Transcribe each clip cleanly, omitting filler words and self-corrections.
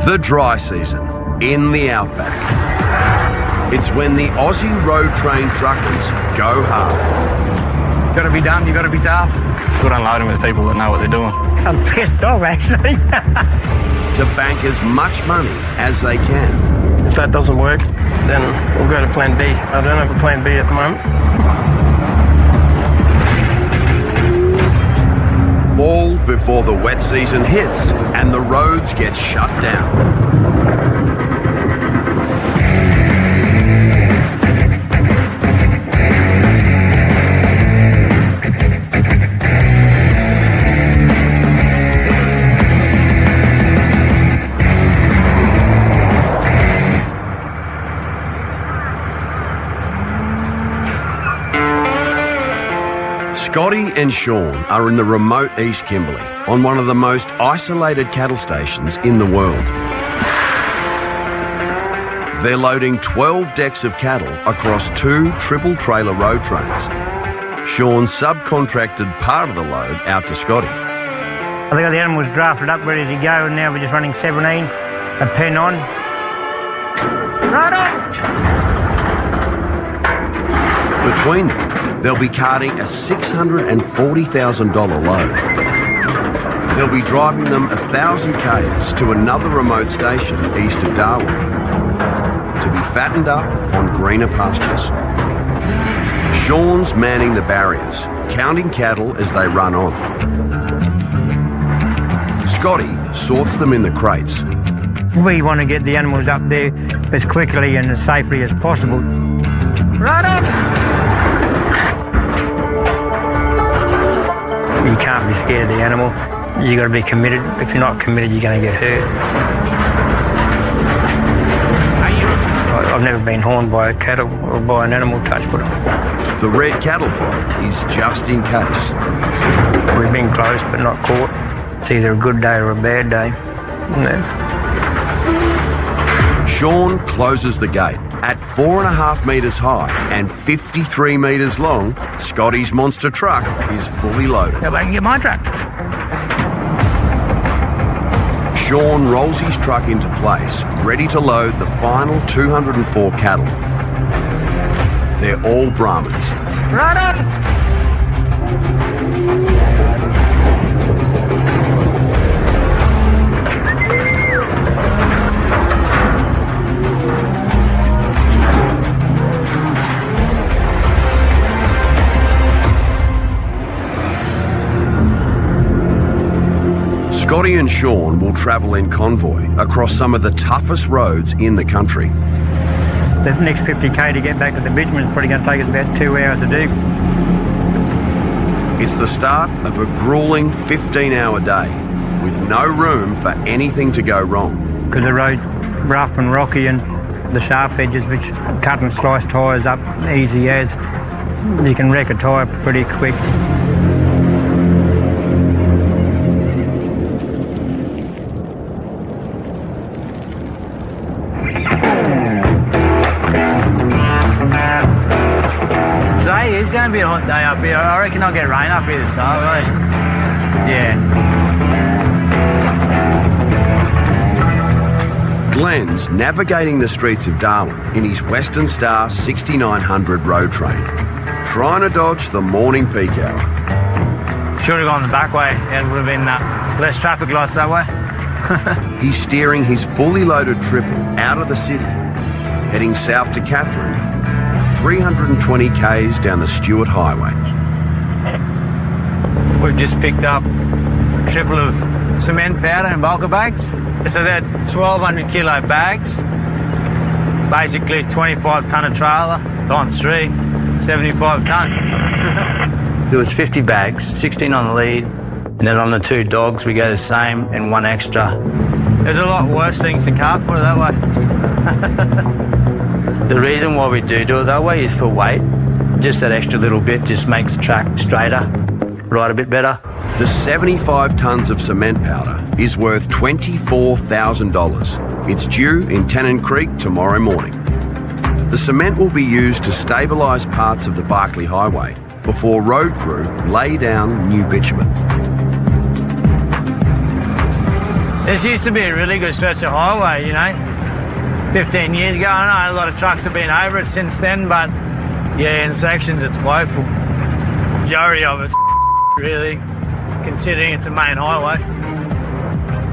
The dry season in the outback. It's when the Aussie road train truckers go hard. Got to be done, you got to be tough. Good unloading with people that know what they're doing. I'm pissed off, actually. To bank as much money as they can. If that doesn't work, then we'll go to plan B. I don't have a plan B at the moment. All before the wet season hits and the roads get shut down. Scotty and Sean are in the remote East Kimberley on one of the most isolated cattle stations in the world. They're loading 12 decks of cattle across 2 triple-trailer road trains. Sean subcontracted part of the load out to Scotty. I think the animal's drafted up, ready to go, and now we're just running 17, a pen on. Right on! Between them, they'll be carting a $640,000 load. They'll be driving them 1,000 k's to another remote station east of Darwin to be fattened up on greener pastures. Sean's manning the barriers, counting cattle as they run on. Scotty sorts them in the crates. We want to get the animals up there as quickly and as safely as possible. Right on! You can't be scared of the animal. You got to be committed. If you're not committed, you're going to get hurt. I've never been horned by a cattle or by an animal touch foot. The red cattle prod is just in case. We've been close but not caught. It's either a good day or a bad day. No. Sean closes the gate. At 4.5 metres high and 53 metres long, Scotty's monster truck is fully loaded. Yeah, but I can get my truck. Sean rolls his truck into place, ready to load the final 204 cattle. They're all Brahmins. Right on! Scotty and Sean will travel in convoy across some of the toughest roads in the country. The next 50k to get back to the bitumen is probably going to take us about 2 hours to do. It's the start of a grueling 15-hour day with no room for anything to go wrong. Because the road's rough and rocky and the sharp edges which cut and slice tyres up easy as. You can wreck a tyre pretty quick. It's going to be a hot day up here. I reckon I'll get rain up here this summer, Yeah. Glenn's navigating the streets of Darwin in his Western Star 6900 road train, trying to dodge the morning peak hour. Should have gone the back way. It would have been less traffic lights that way. He's steering his fully loaded triple out of the city, heading south to Catherine, 320 k's down the Stewart Highway. We've just picked up a triple of cement powder and bulker bags. So they're 1,200 kilo bags, basically 25 tonne of trailer, times 3, 75 tonne. There was 50 bags, 16 on the lead, and then on the 2 dogs we go the same and 1 extra. There's a lot worse things to cart, put it that way. The reason why we do it that way is for weight. Just that extra little bit just makes the track straighter, ride a bit better. The 75 tonnes of cement powder is worth $24,000. It's due in Tennant Creek tomorrow morning. The cement will be used to stabilise parts of the Barkly Highway before road crew lay down new bitumen. This used to be a really good stretch of highway, you know. 15 years ago, I know a lot of trucks have been over it since then, but yeah, in sections it's woeful. Majority of it's really, considering it's a main highway.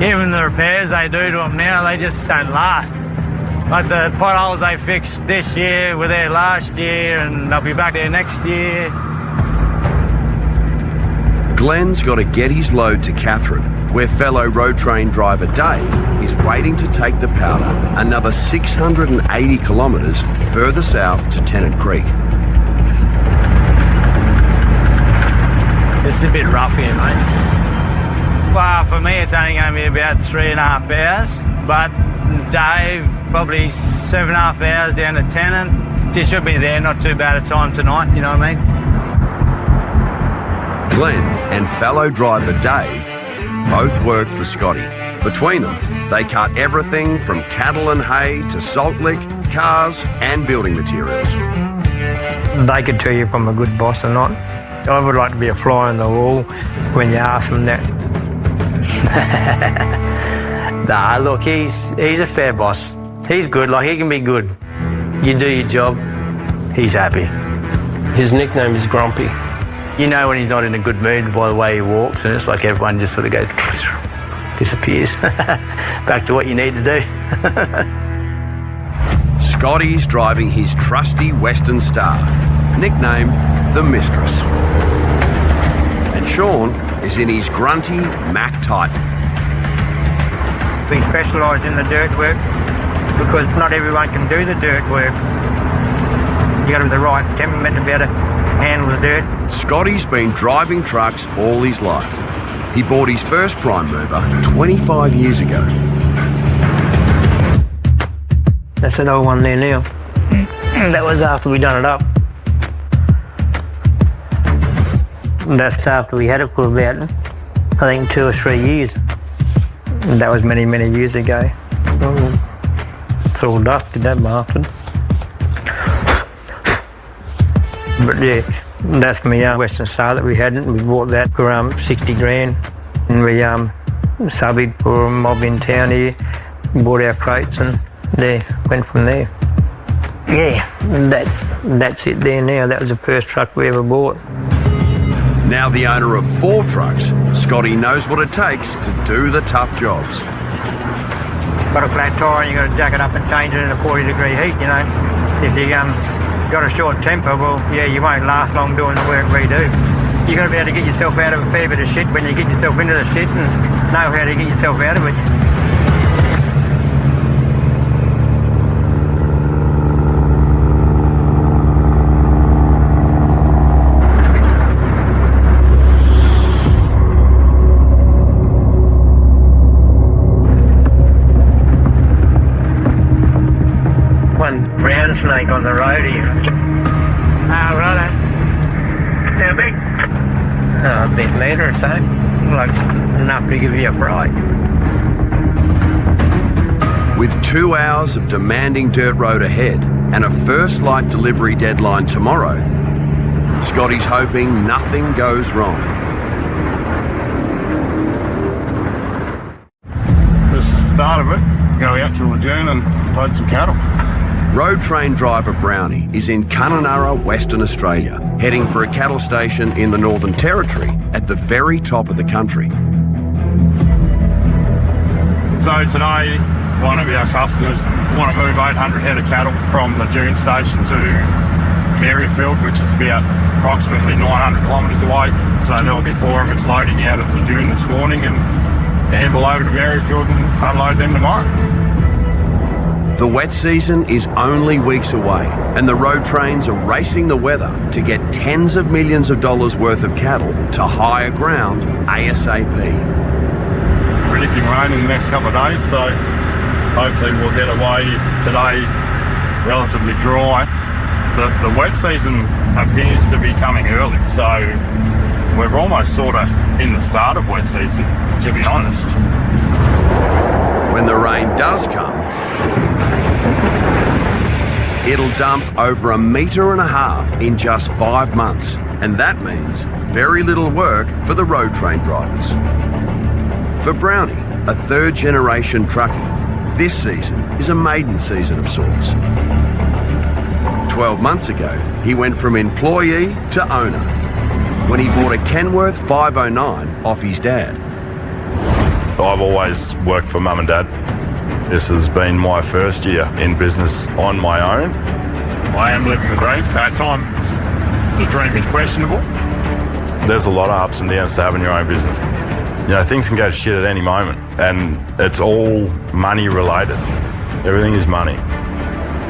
Even the repairs they do to them now, they just don't last. Like the potholes they fixed this year were there last year, and they'll be back there next year. Glenn's got to get his load to Catherine, where fellow road train driver Dave is waiting to take the powder another 680 kilometres further south to Tennant Creek. It's a bit rough here, mate. Well, for me it's only going to be about 3.5 hours, but Dave, probably 7.5 hours down to Tennant. Just should be there, not too bad a time tonight, you know what I mean? Glenn and fellow driver Dave both work for Scotty. Between them, they cut everything from cattle and hay to salt lick, cars and building materials. They could tell you if I'm a good boss or not. I would like to be a fly on the wall when you ask them that. Nah, look, he's a fair boss. He's good, like he can be good. You do your job, he's happy. His nickname is Grumpy. You know when he's not in a good mood by the way he walks, and it's like everyone just sort of goes, disappears. Back to what you need to do. Scotty's driving his trusty Western Star, nicknamed the Mistress. And Sean is in his grunty Mack Titan. We specialise in the dirt work because not everyone can do the dirt work. You got to have the right temperament to be able to handle the dirt. Scotty's been driving trucks all his life. He bought his first prime mover 25 years ago. That's an old one there now. That was after we done it up. That's after we had it for about, I think, 2 or 3 years. And that was many, many years ago. It's all dusted, that bastard. But yeah, that's my Western Star that we had. We bought that for 60 grand. And we subbed for a mob in town here. Bought our crates and there, went from there. Yeah, that's it there now. That was the first truck we ever bought. Now the owner of 4 trucks, Scotty knows what it takes to do the tough jobs. Got a flat tyre and you got to jack it up and change it in a 40-degree heat, you know. If you got a short temper, well, yeah, you won't last long doing the work we do. You got to be able to get yourself out of a fair bit of shit when you get yourself into the shit and know how to get yourself out of it. Snake on the road here. Ah, righto. How big? A bit later or so. Like enough to give you a fright. With 2 hours of demanding dirt road ahead and a first light delivery deadline tomorrow, Scotty's hoping nothing goes wrong. This is the start of it. Go out to Lejeune and load some cattle. Road train driver Brownie is in Kununurra, Western Australia, heading for a cattle station in the Northern Territory at the very top of the country. So today, one of our customers want to move 800 head of cattle from the Lejeune station to Maryfield, which is about approximately 900 kilometres away. So there'll be 4 of us loading out of Lejeune this morning and amble over to Maryfield and unload them tomorrow. The wet season is only weeks away, and the road trains are racing the weather to get tens of millions of dollars worth of cattle to higher ground ASAP. Predicting rain in the next couple of days, so hopefully we'll get away today relatively dry. The wet season appears to be coming early, so we're almost sort of in the start of wet season, to be honest. When the rain does come, it'll dump over 1.5 meters in just 5 months, and that means very little work for the road train drivers. For Brownie, A third-generation truckie, this season is a maiden season of sorts. 12 months ago, he went from employee to owner when he bought a Kenworth 509 off his dad. I've always worked for Mum and Dad. This has been my first year in business on my own. I am living the dream. At times, the dream is questionable. There's a lot of ups and downs to having your own business. You know, things can go to shit at any moment, and it's all money related. Everything is money.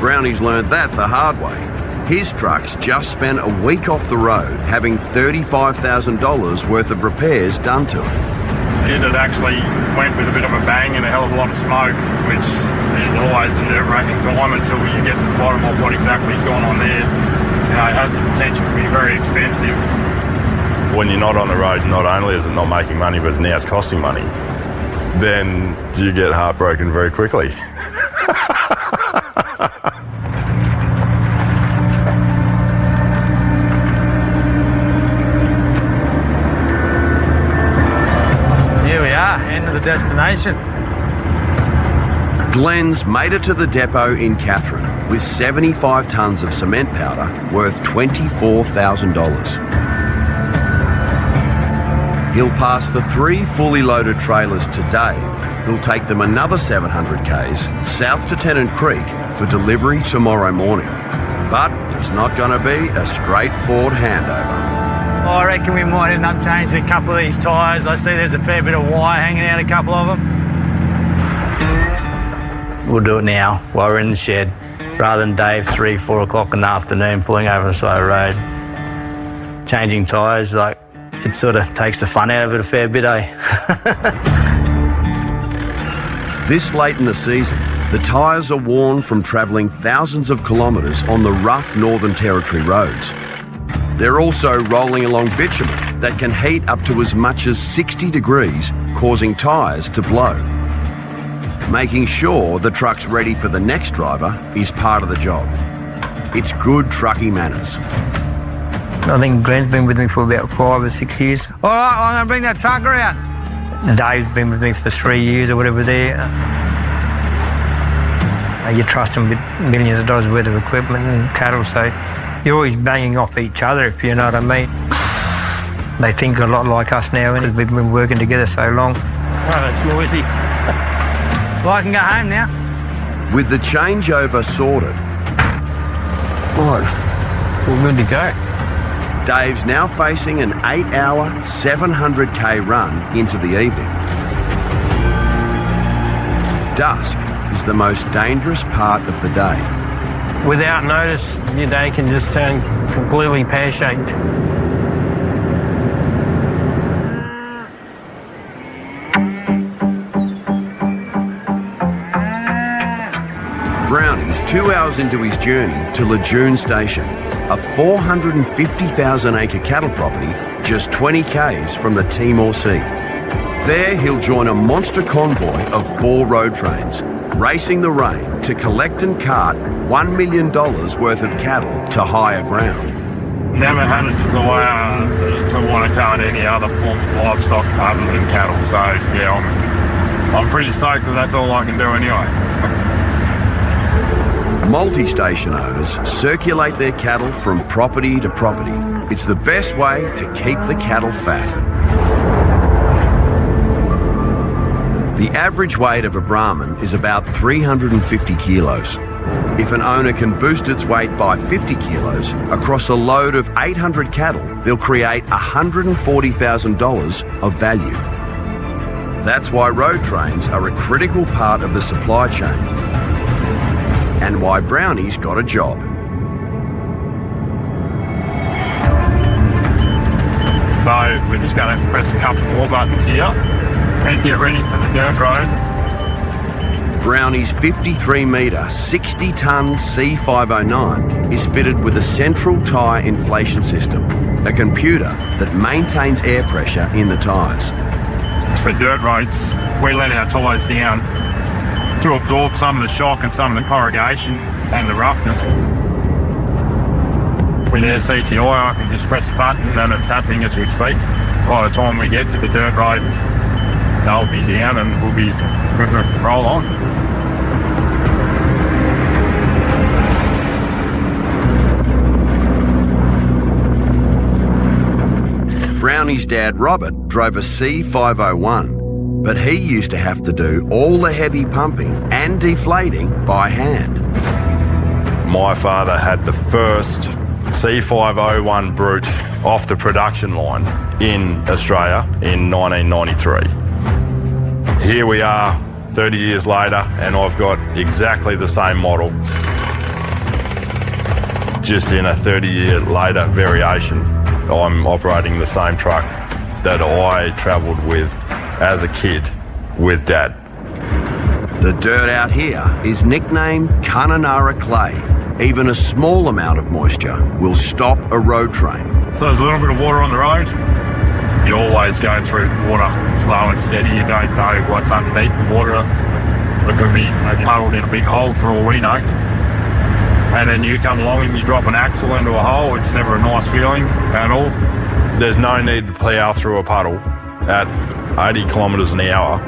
Brownie's learned that the hard way. His trucks just spent a week off the road having $35,000 worth of repairs done to it. It actually went with a bit of a bang and a hell of a lot of smoke, which is always a nerve-wracking time until you get to the bottom of what exactly is going on there. You know, it has the potential to be very expensive. When you're not on the road, not only is it not making money, but now it's costing money, then you get heartbroken very quickly. Here we are, end of the destination. Glenn's made it to the depot in Katherine with 75 tonnes of cement powder worth $24,000. He'll pass the 3 fully loaded trailers to Dave, who'll take them another 700 k's south to Tennant Creek for delivery tomorrow morning. But it's not going to be a straightforward handover. I reckon we might end up changing a couple of these tyres. I see there's a fair bit of wire hanging out a couple of them. We'll do it now while we're in the shed, rather than Dave 3, 4 o'clock in the afternoon pulling over the side of the road. Changing tyres, like, it sort of takes the fun out of it a fair bit, eh? This late in the season, the tyres are worn from travelling thousands of kilometres on the rough Northern Territory roads. They're also rolling along bitumen that can heat up to as much as 60 degrees, causing tyres to blow. Making sure the truck's ready for the next driver is part of the job. It's good truckie manners. I think Glenn's been with me for about 5 or 6 years. All right, I'm going to bring that trucker out. Dave's been with me for 3 years or whatever there. You trust them with millions of dollars worth of equipment and cattle, so you're always banging off each other, if you know what I mean. They think a lot like us now, and we've been working together so long. Oh, it's noisy. Well, I can go home now. With the changeover sorted, Right, we're good to go. Dave's now facing an 8-hour, 700k run into the evening. Dusk is the most dangerous part of the day. Without notice, your day can just turn completely pear-shaped. Brownie's 2 hours into his journey to Lejeune Station, a 450,000-acre cattle property just 20 k's from the Timor Sea. There he'll join a monster convoy of 4 road trains, racing the rain to collect and cart $1 million worth of cattle to higher ground. Never had a desire to want to cart any other form of livestock other than cattle. So yeah, I'm pretty stoked that that's all I can do anyway. Multi-station owners circulate their cattle from property to property. It's the best way to keep the cattle fat. The average weight of a Brahman is about 350 kilos. If an owner can boost its weight by 50 kilos across a load of 800 cattle, they'll create $140,000 of value. That's why road trains are a critical part of the supply chain, and why Brownie's got a job. So we're just going to press a couple more buttons here and get ready for the dirt road. Brownie's 53-metre, 60-tonne C509 is fitted with a central tyre inflation system, a computer that maintains air pressure in the tyres. For dirt roads, we let our tyres down to absorb some of the shock and some of the corrugation and the roughness. With our CTI, I can just press a button and it's happening as we speak. By the time we get to the dirt road, they'll be down and we'll be roll on. Brownie's dad, Robert, drove a C501, but he used to have to do all the heavy pumping and deflating by hand. My father had the first C501 Brute off the production line in Australia in 1993. Here we are 30 years later and I've got exactly the same model, just in a 30-year later variation. I'm operating the same truck that I travelled with as a kid with Dad. The dirt out here is nicknamed Kununurra clay. Even a small amount of moisture will stop a road train. So there's a little bit of water on the road. You're always going through water slow and steady. You don't know what's underneath the water. It could be puddled in a big hole for all we know. And then you come along and you drop an axle into a hole. It's never a nice feeling at all. There's no need to plough through a puddle at 80 kilometres an hour,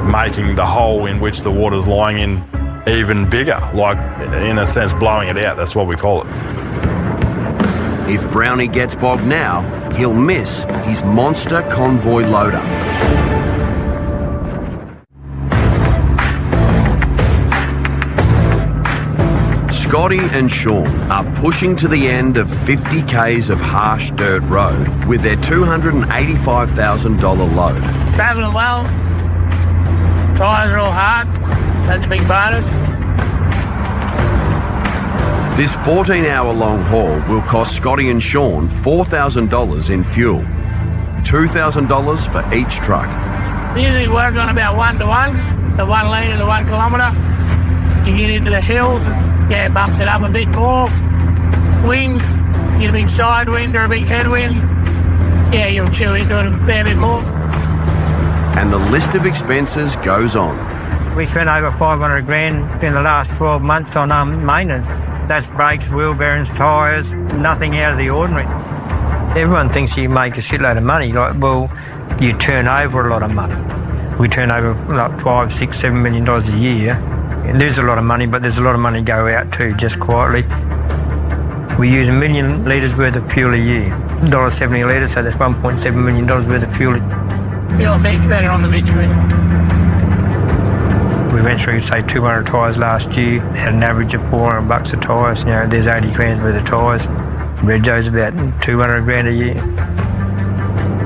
making the hole in which the water's lying in even bigger, like in a sense blowing it out. That's what we call it. If Brownie gets bogged now, he'll miss his monster convoy loader. Scotty and Sean are pushing to the end of 50 k's of harsh dirt road with their $285,000 load. Travelling well, tyres are all hard, that's a big bonus. This 14-hour-long haul will cost Scotty and Sean $4,000 in fuel, $2,000 for each truck. Usually work on about 1-to-1, the 1 litre to 1 kilometre. You get into the hills, yeah, it bumps it up a bit more. Wind, you get a big side wind or a big headwind, yeah, you'll chew into it a fair bit more. And the list of expenses goes on. We spent over 500 grand in the last 12 months on maintenance. That's brakes, wheel bearings, tyres, nothing out of the ordinary. Everyone thinks you make a shitload of money. Like, well, you turn over a lot of money. We turn over like $5, $6, $7 million a year. There's a lot of money, but there's a lot of money go out too, just quietly. We use 1 million litres worth of fuel a year. $1.70 a litre, so that's $1.7 million worth of fuel. Feels heaps better on the bitumen. We went through, say, 200 tyres last year, had an average of $400 a tyre. You know, there's 80 grand worth of tyres. Rego's about 200 grand a year.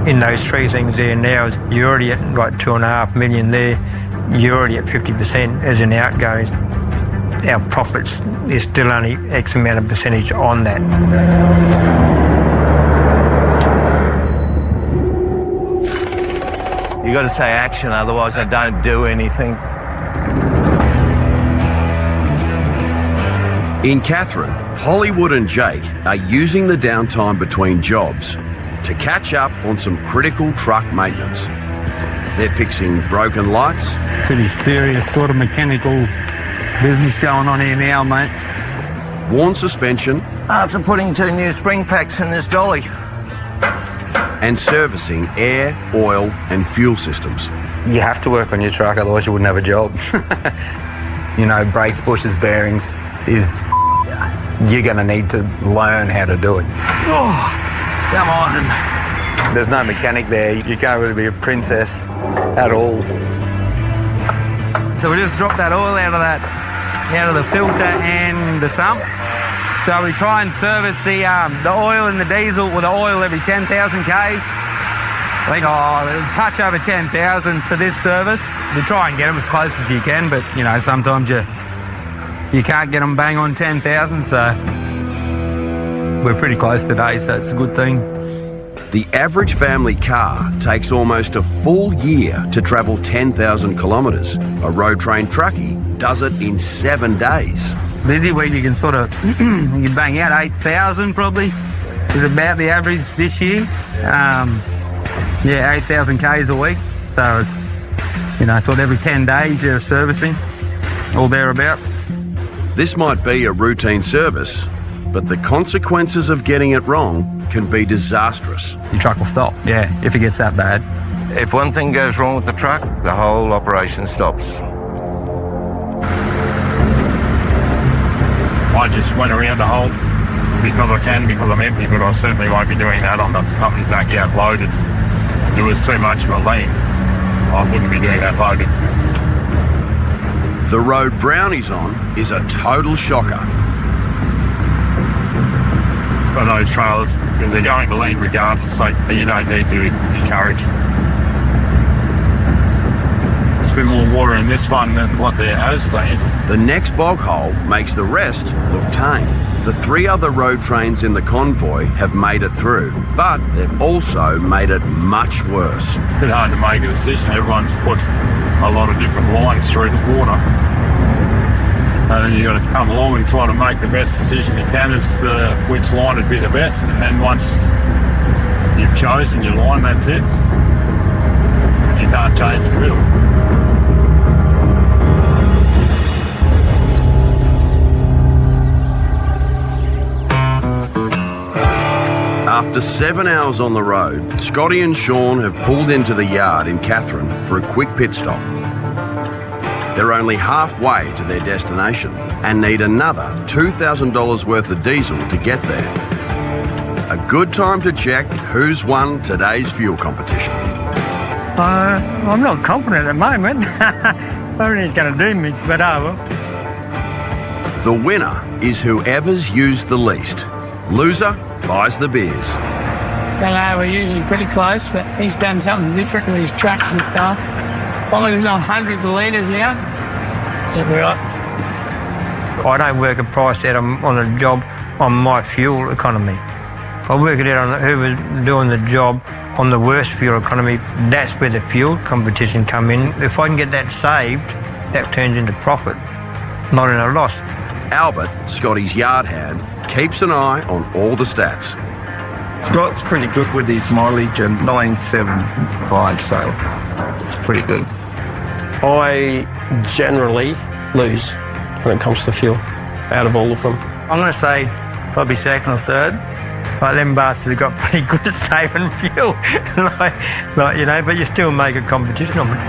In those three things there now, you're already at like 2.5 million there. You're already at 50% as in outgoings. Our profits is still only X amount of percentage on that. You got to say action, otherwise I don't do anything. In Catherine, Hollywood and Jake are using the downtime between jobs to catch up on some critical truck maintenance. They're fixing broken lights. Pretty serious sort of mechanical business going on here now, mate. Worn suspension. After putting 2 new spring packs in this dolly. And servicing air, oil and fuel systems. You have to work on your truck, otherwise you wouldn't have a job. You know, brakes, bushes, bearings you're going to need to learn how to do it. Oh, come on. There's no mechanic there. You can't really be a princess at all. So we just dropped that oil out of the filter and the sump. So we try and service the oil and the diesel with the oil every 10,000 k's. I think a touch over 10,000 for this service. We try and get them as close as you can, but you know sometimes you can't get them bang on 10,000. So we're pretty close today, so it's a good thing. The average family car takes almost a full year to travel 10,000 kilometres. A road train truckie does it in 7 days. Busy week you can sort of you can bang out 8,000 probably is about the average this year. 8,000 k's a week. So it's sort of every 10 days you're servicing, all thereabout. This might be a routine service, but the consequences of getting it wrong can be disastrous. Your truck will stop, yeah, if it gets that bad. If one thing goes wrong with the truck, the whole operation stops. I just went around the hole because I can, because I'm empty, but I certainly won't be doing that on the company backyard loaded. It was too much of a lean. I wouldn't be doing that loaded. The road Brownie's on is a total shocker. For those trailers, because they're going to lean regardless, so you don't need to encourage. There's a bit more water in this one than what there has been. The next bog hole makes the rest look tame. The 3 other road trains in the convoy have made it through, but they've also made it much worse. It's a bit hard to make a decision. Everyone's put a lot of different lines through the water. And then you've got to come along and try to make the best decision you can as to which line would be the best. And then once you've chosen your line, that's it. You can't change the wheel. After 7 hours on the road, Scotty and Sean have pulled into the yard in Katherine for a quick pit stop. They're only halfway to their destination and need another $2,000 worth of diesel to get there. A good time to check who's won today's fuel competition. I'm not confident at the moment. I don't think it's going to do me, but I will. The winner is whoever's used the least. Loser buys the beers. Hello, we're usually pretty close, but he's done something different with his truck and stuff. Well, he's on hundreds of litres now. Yeah, we're right. I don't work a price out on a job on my fuel economy. I work it out on who was doing the job on the worst fuel economy. That's where the fuel competition come in. If I can get that saved, that turns into profit, not in a loss. Albert, Scotty's yard hand, keeps an eye on all the stats. Scott's pretty good with his mileage and 975, so it's pretty good. I generally lose when it comes to fuel, out of all of them. I'm going to say probably second or third. Like them bastards have got pretty good at saving fuel. But you still make a competition of it.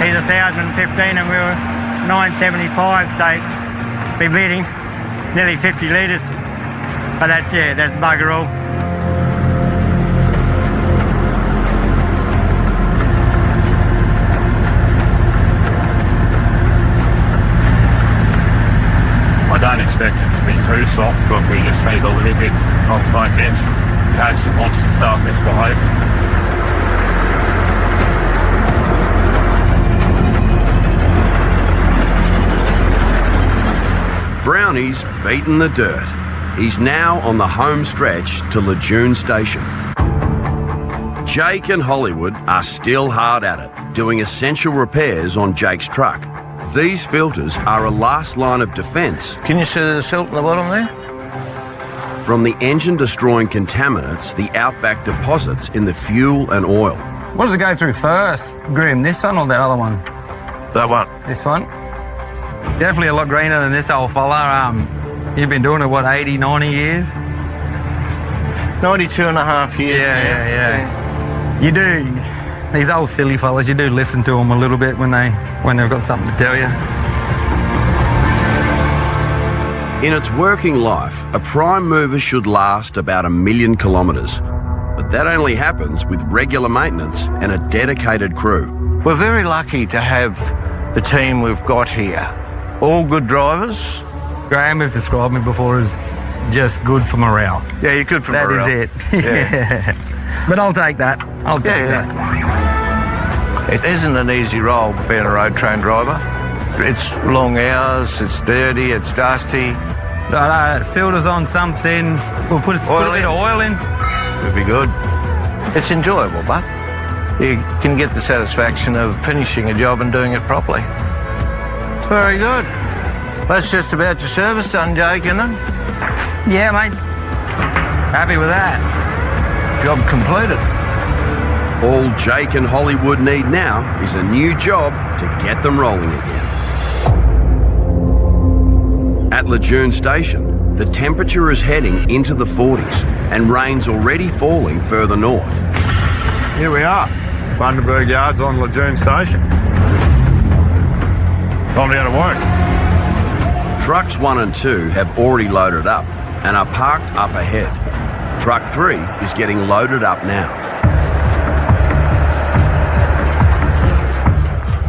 He's 1,015 and we were 975, so we beat him nearly 50 litres. But that's bugger all. I don't expect it to be too soft, but we just need a little bit of both ends in case it wants to start misbehaving. Brownie's beaten the dirt. He's now on the home stretch to Lejeune Station. Jake and Hollywood are still hard at it, doing essential repairs on Jake's truck. These filters are a last line of defence. Can you see the silt in the bottom there? From the engine-destroying contaminants the Outback deposits in the fuel and oil. What does it go through first, Grim? This one or that other one? That one. This one? Definitely a lot greener than this old fella. You've been doing it, what, 80, 90 years? 92 and a half years. Yeah. You do. These old silly fellas, you do listen to them a little bit when they've got something to tell you. In its working life, a prime mover should last about 1 million kilometres. But that only happens with regular maintenance and a dedicated crew. We're very lucky to have the team we've got here. All good drivers. Graham has described me before as just good for morale. Yeah, you're good for morale. That is it. Yeah. But I'll take that. I'll take that. It isn't an easy role being a road train driver. It's long hours, it's dirty, it's dusty. Filters on something. We'll put a bit of oil in. It'll be good. It's enjoyable, but you can get the satisfaction of finishing a job and doing it properly. Very good. That's just about your service done, Jake, isn't it? Yeah, mate. Happy with that. Job completed. All Jake and Hollywood need now is a new job to get them rolling again. At Lejeune Station, the temperature is heading into the 40s and rain's already falling further north. Here we are, Bundaberg Yards on Lejeune Station. Time to go to work. Trucks 1 and 2 have already loaded up and are parked up ahead. Truck 3 is getting loaded up now.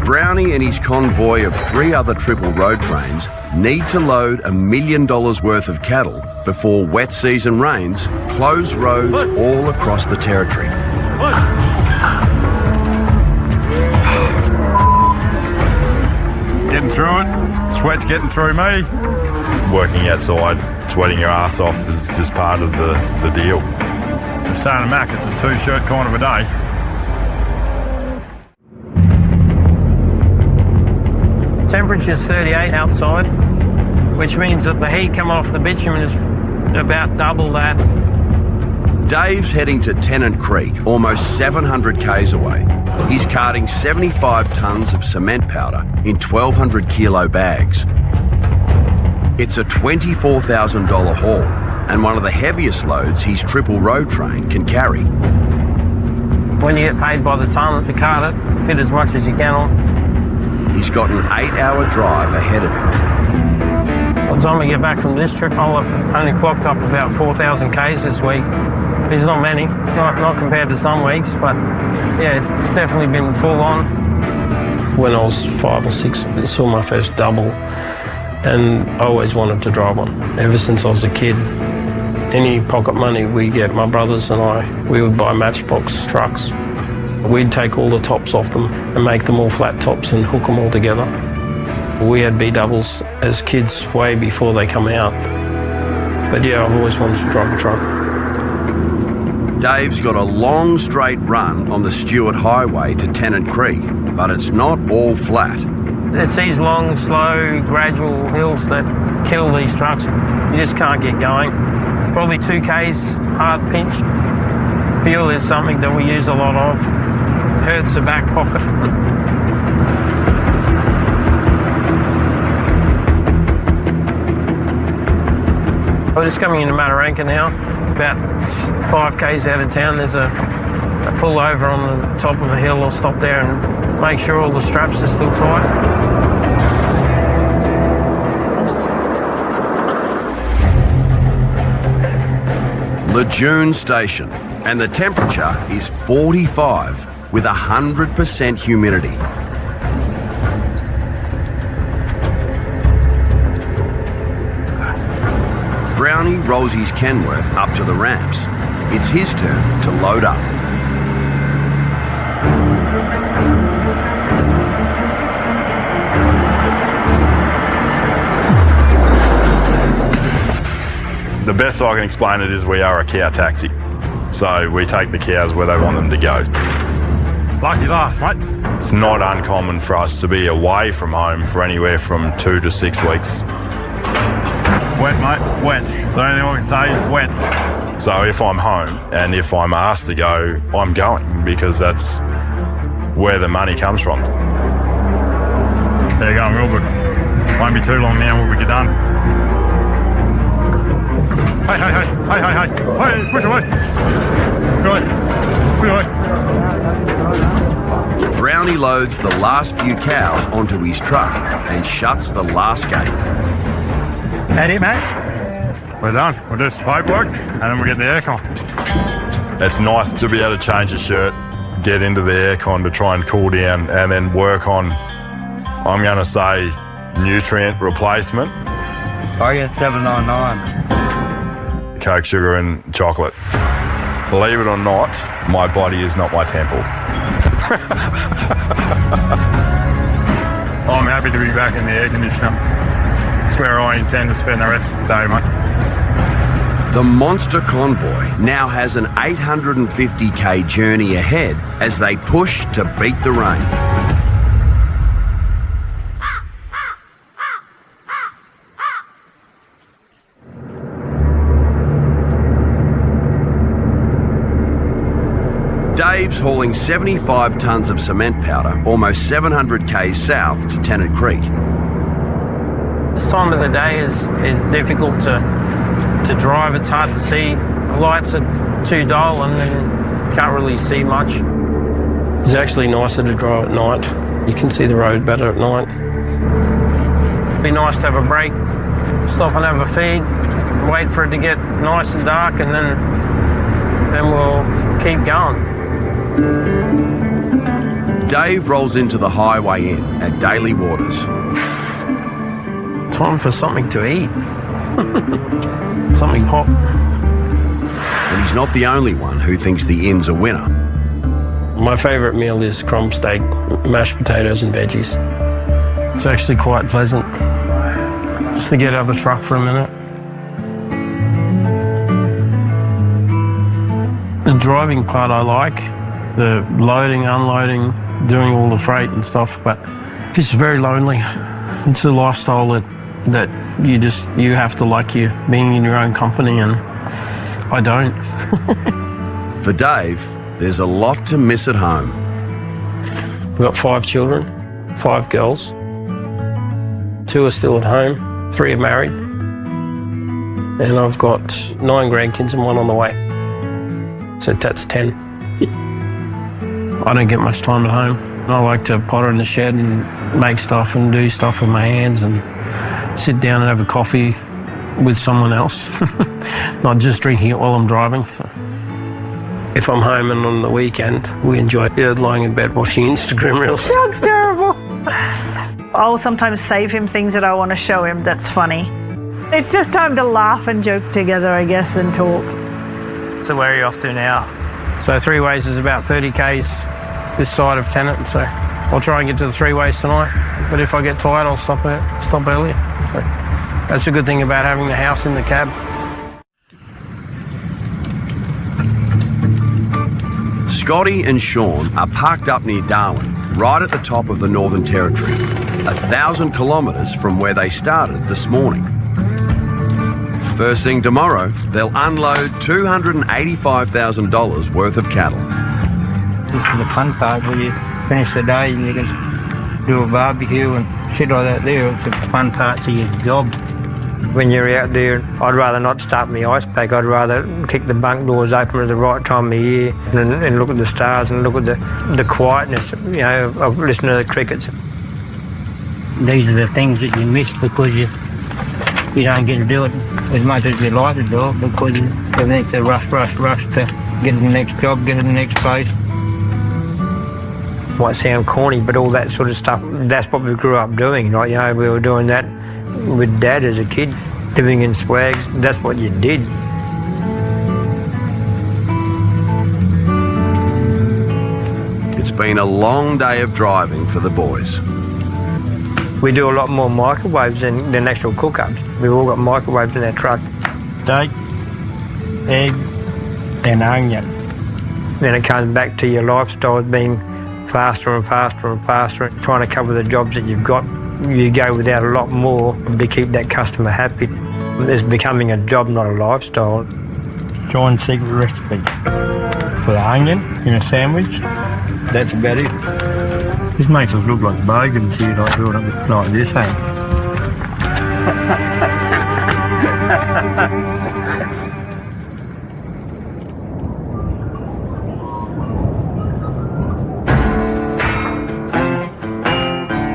Brownie and his convoy of 3 other triple road trains need to load $1 million worth of cattle before wet season rains close roads all across the territory. Getting through it. Sweat's getting through me. Working outside, sweating your ass off is just part of the deal. Saying to Mac, it's a 2-shirt kind of a day. Temperature's 38 outside, which means that the heat coming off the bitumen is about double that. Dave's heading to Tennant Creek, almost 700 k's away. He's carting 75 tonnes of cement powder in 1,200 kilo bags. It's a $24,000 haul and one of the heaviest loads his triple road train can carry. When you get paid by the tonne to cart it, fit as much as you can on. He's got an 8-hour drive ahead of him. By the time we get back from this trip, I'll have only clocked up about 4,000 k's this week. It's not many, not compared to some weeks, but yeah, it's definitely been full on. When I was 5 or 6, I saw my first double, and I always wanted to drive one, ever since I was a kid. Any pocket money we get, my brothers and I, we would buy matchbox trucks. We'd take all the tops off them and make them all flat tops and hook them all together. We had B-doubles as kids way before they come out. But yeah, I've always wanted to drive a truck. Dave's got a long straight run on the Stewart Highway to Tennant Creek, but it's not all flat. It's these long, slow, gradual hills that kill these trucks. You just can't get going. Probably 2 k's hard pinch. Fuel is something that we use a lot of. Hurts the back pocket. We're just coming into Mataranka now. About 5 k's out of town, there's a pull over on the top of a hill. I'll stop there and make sure all the straps are still tight. Lejeune Station, and the temperature is 45 with 100% humidity. Brownie rolls his Kenworth up to the ramps. It's his turn to load up. The best I can explain it is we are a cow taxi. So we take the cows where they want them to go. Lucky last, mate. It's not uncommon for us to be away from home for anywhere from 2 to 6 weeks. Wet, mate, wet. The only thing I can say is wet. So if I'm home and if I'm asked to go, I'm going, because that's where the money comes from. They're going real good. Won't be too long now when we get done. Hey, hey, hey, hey, hey, hey, hey, push away. Good, push away. Brownie loads the last few cows onto his truck and shuts the last gate. That it, mate? We're done. We'll do some paperwork and then we'll get the aircon. It's nice to be able to change a shirt, get into the aircon to try and cool down, and then work on, I'm going to say, nutrient replacement. I get 799. Coke, sugar and chocolate. Believe it or not, my body is not my temple. I'm happy to be back in the air conditioner. It's where I intend to spend the rest of the day, mate. The monster convoy now has an 850k journey ahead as they push to beat the rain. Dave's hauling 75 tonnes of cement powder, almost 700 k's south to Tennant Creek. This time of the day is difficult to to drive, it's hard to see. The lights are too dull and then you can't really see much. It's actually nicer to drive at night. You can see the road better at night. It'd be nice to have a break, stop and have a feed, wait for it to get nice and dark, and then we'll keep going. Dave rolls into the Highway Inn at Daly Waters. Time for something to eat. Something hot. And he's not the only one who thinks the inn's a winner. My favourite meal is crumb steak, mashed potatoes and veggies. It's actually quite pleasant just to get out of the truck for a minute. The driving part I like, the loading, unloading, doing all the freight and stuff, but it's very lonely. It's a lifestyle that you have to like you being in your own company, and I don't. For Dave, there's a lot to miss at home. We've got 5 children, 5 girls. 2 are still at home, 3 are married. And I've got 9 grandkids and 1 on the way. So that's 10. I don't get much time at home. I like to potter in the shed and make stuff and do stuff with my hands and sit down and have a coffee with someone else, not just drinking it while I'm driving. So if I'm home and on the weekend, we enjoy lying in bed watching Instagram reels. That's terrible. I'll sometimes save him things that I want to show him that's funny. It's just time to laugh and joke together, I guess, and talk. So where are you off to now? So 3 ways is about 30 k's this side of Tennant, so I'll try and get to the 3 ways tonight. But if I get tired, I'll stop earlier. So that's a good thing about having the house in the cab. Scotty and Sean are parked up near Darwin, right at the top of the Northern Territory, 1,000 kilometres from where they started this morning. First thing tomorrow, they'll unload $285,000 worth of cattle. This is the fun part where you finish the day and you can do a barbecue and shit like that there. It's the fun part of your job. When you're out there, I'd rather not start my ice pack. I'd rather kick the bunk doors open at the right time of year and look at the stars and look at the quietness, of listening to the crickets. These are the things that you miss because you don't get to do it as much as you like to do it, because everything's a rush to get to the next job, get to the next place. Might sound corny, but all that sort of stuff, that's what we grew up doing. We were doing that with Dad as a kid, living in swags. That's what you did. It's been a long day of driving for the boys. We do a lot more microwaves than actual cook-ups. We've all got microwaves in our truck. Steak, egg, and onion. Then it comes back to your lifestyle being faster and faster and faster, and trying to cover the jobs that you've got. You go without a lot more to keep that customer happy. It's becoming a job, not a lifestyle. John's secret recipe for the onion in a sandwich. That's about it. This makes us look like bogans here, like doing it like this, hey?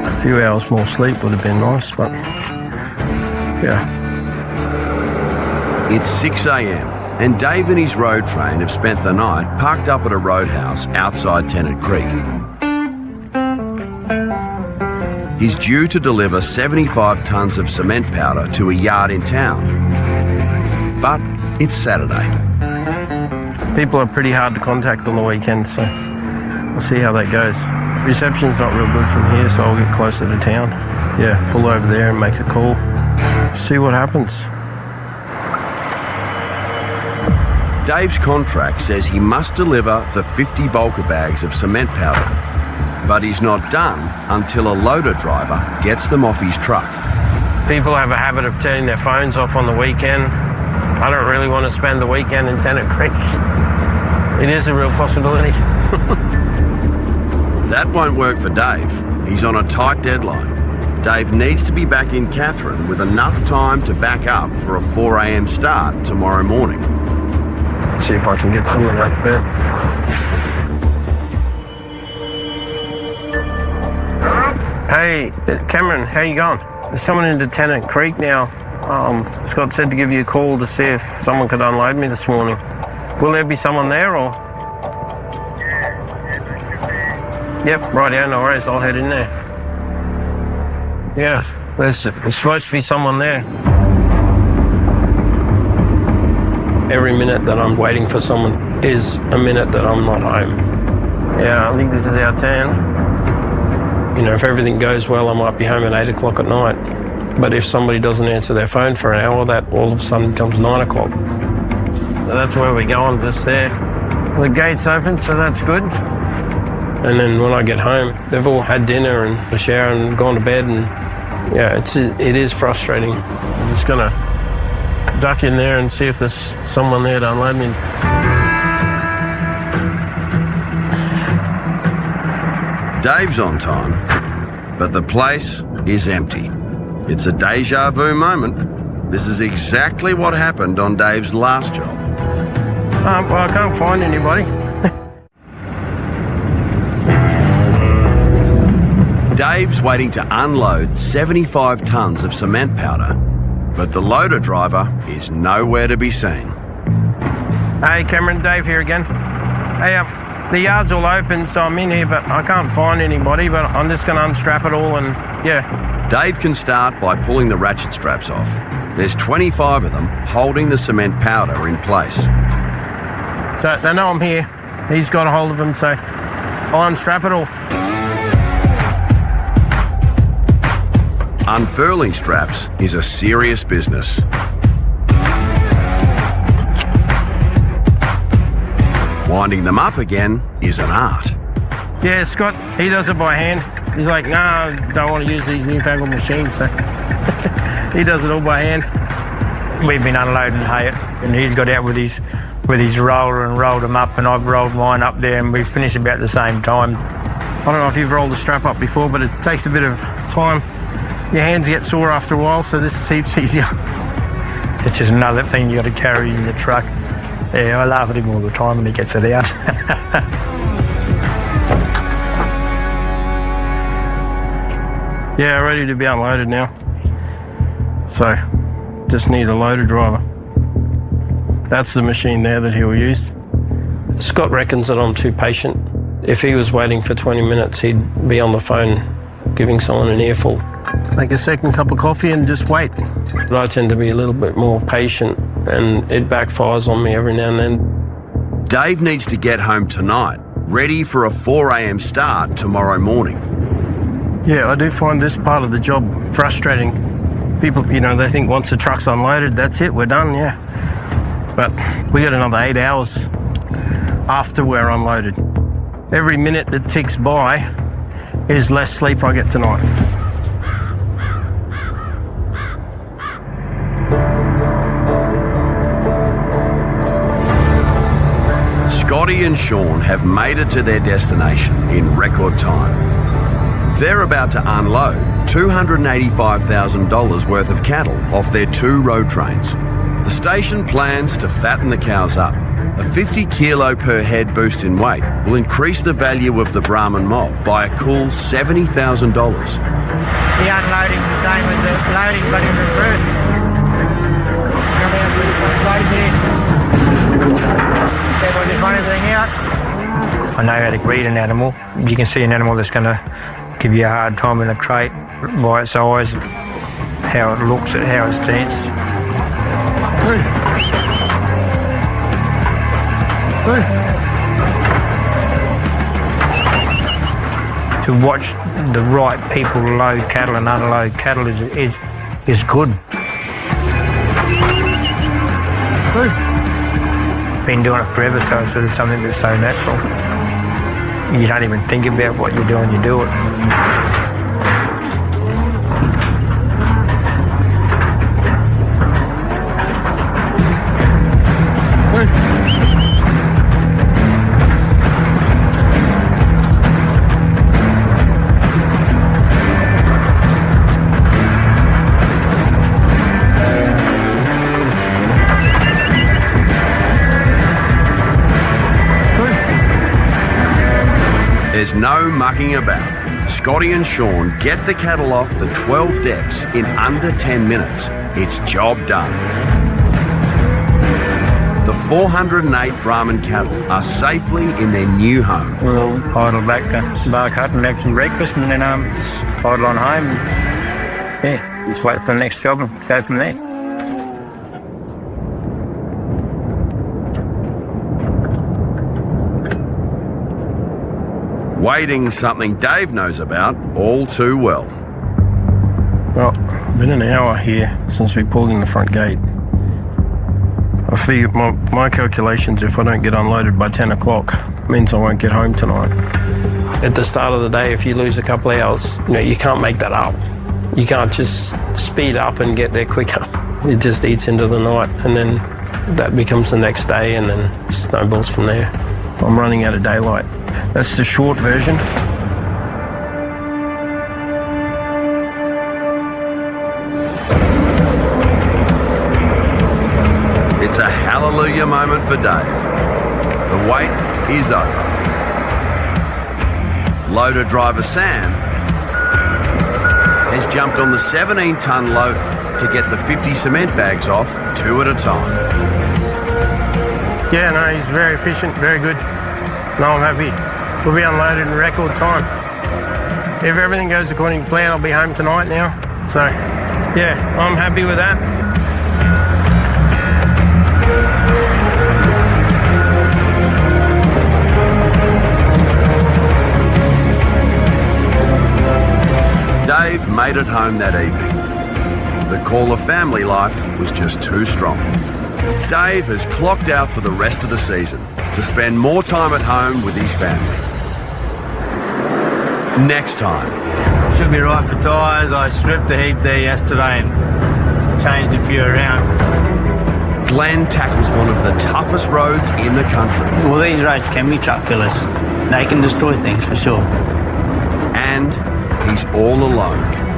A few hours more sleep would have been nice, but yeah. It's 6 a.m. and Dave and his road train have spent the night parked up at a roadhouse outside Tennant Creek. He's due to deliver 75 tonnes of cement powder to a yard in town. But it's Saturday. People are pretty hard to contact on the weekend, so we'll see how that goes. Reception's not real good from here, so I'll get closer to town. Yeah, pull over there and make a call. See what happens. Dave's contract says he must deliver the 50 bulker bags of cement powder, but he's not done until a loader driver gets them off his truck. People have a habit of turning their phones off on the weekend. I don't really want to spend the weekend in Tennant Creek. It is a real possibility. That won't work for Dave. He's on a tight deadline. Dave needs to be back in Katherine with enough time to back up for a 4 a.m. start tomorrow morning. See if I can get some of that bit. Hey, Cameron, how you going? There's someone in Tennant Creek now. Scott said to give you a call to see if someone could unload me this morning. Will there be someone there, or? Yep, right, yeah, no worries, I'll head in there. Yeah, there's supposed to be someone there. Every minute that I'm waiting for someone is a minute that I'm not home. Yeah, I think this is our turn. You know, if everything goes well, I might be home at 8 o'clock at night. But if somebody doesn't answer their phone for an hour, that all of a sudden becomes 9 o'clock. So that's where we're going, just there. The gate's open, so that's good. And then when I get home, they've all had dinner and a shower and gone to bed, and yeah, it is frustrating. I'm just gonna duck in there and see if there's someone there to unload me. Dave's on time, but the place is empty. It's a deja vu moment. This is exactly what happened on Dave's last job. Well, I can't find anybody. Dave's waiting to unload 75 tonnes of cement powder, but the loader driver is nowhere to be seen. Hey Cameron, Dave here again. Hey, the yard's all open, so I'm in here, but I can't find anybody, but I'm just going to unstrap it all and, yeah. Dave can start by pulling the ratchet straps off. There's 25 of them holding the cement powder in place. So they know I'm here. He's got a hold of them, so I'll unstrap it all. Unfurling straps is a serious business. Winding them up again is an art. Yeah, Scott, he does it by hand. He's like, no, I don't want to use these newfangled machines, so he does it all by hand. We've been unloading hay, and he's got out with his roller and rolled them up, and I've rolled mine up there, and we finished about the same time. I don't know if you've rolled the strap up before, but it takes a bit of time. Your hands get sore after a while, so this is heaps easier. It's just another thing you got to carry in the truck. Yeah, I laugh at him all the time when he gets it out. Yeah, ready to be unloaded now. So, just need a loader driver. That's the machine there that he'll use. Scott reckons that I'm too patient. If he was waiting for 20 minutes, he'd be on the phone giving someone an earful. Make a second cup of coffee and just wait. But I tend to be a little bit more patient, and it backfires on me every now and then. Dave needs to get home tonight, ready for a 4 a.m. start tomorrow morning. Yeah, I do find this part of the job frustrating. People, you know, they think once the truck's unloaded, that's it, we're done, yeah. But we got another 8 hours after we're unloaded. Every minute that ticks by is less sleep I get tonight. Scotty and Sean have made it to their destination in record time. They're about to unload $285,000 worth of cattle off their 2 road trains. The station plans to fatten the cows up. A 50 kilo per head boost in weight will increase the value of the Brahman mob by a cool $70,000. The unloading the same as the loading, but in reverse. Come out with the weight there. If I just run everything out. I know how to greet an animal. You can see an animal that's going to give you a hard time in a crate by its eyes, how it looks, at how it stands. To watch the right people load cattle and unload cattle is good. Been doing it forever, so it's sort of something that's so natural. You don't even think about what you're doing, you do it. There's no mucking about. Scotty and Sean get the cattle off the 12 decks in under 10 minutes. It's job done. The 408 Brahman cattle are safely in their new home. We'll idle back to Bark Hut and have some breakfast and then just idle on home. Yeah, just wait for the next job and go from there. Waiting's something Dave knows about all too well. Well, been an hour here since we pulled in the front gate. I figure my calculations, if I don't get unloaded by 10 o'clock, means I won't get home tonight. At the start of the day, if you lose a couple of hours, you can't make that up. You can't just speed up and get there quicker. It just eats into the night, and then that becomes the next day, and then snowballs from there. I'm running out of daylight. That's the short version. It's a hallelujah moment for Dave. The wait is over. Loader driver Sam has jumped on the 17-tonne loader to get the 50 cement bags off 2 at a time. Yeah, no, he's very efficient, very good. No, I'm happy. We'll be unloaded in record time. If everything goes according to plan, I'll be home tonight now. So, yeah, I'm happy with that. Dave made it home that evening. The call of family life was just too strong. Dave has clocked out for the rest of the season to spend more time at home with his family. Next time. Should be right for tyres. I stripped the heap there yesterday and changed a few around. Glenn tackles one of the toughest roads in the country. Well, these roads can be truck killers. They can destroy things for sure. And he's all alone.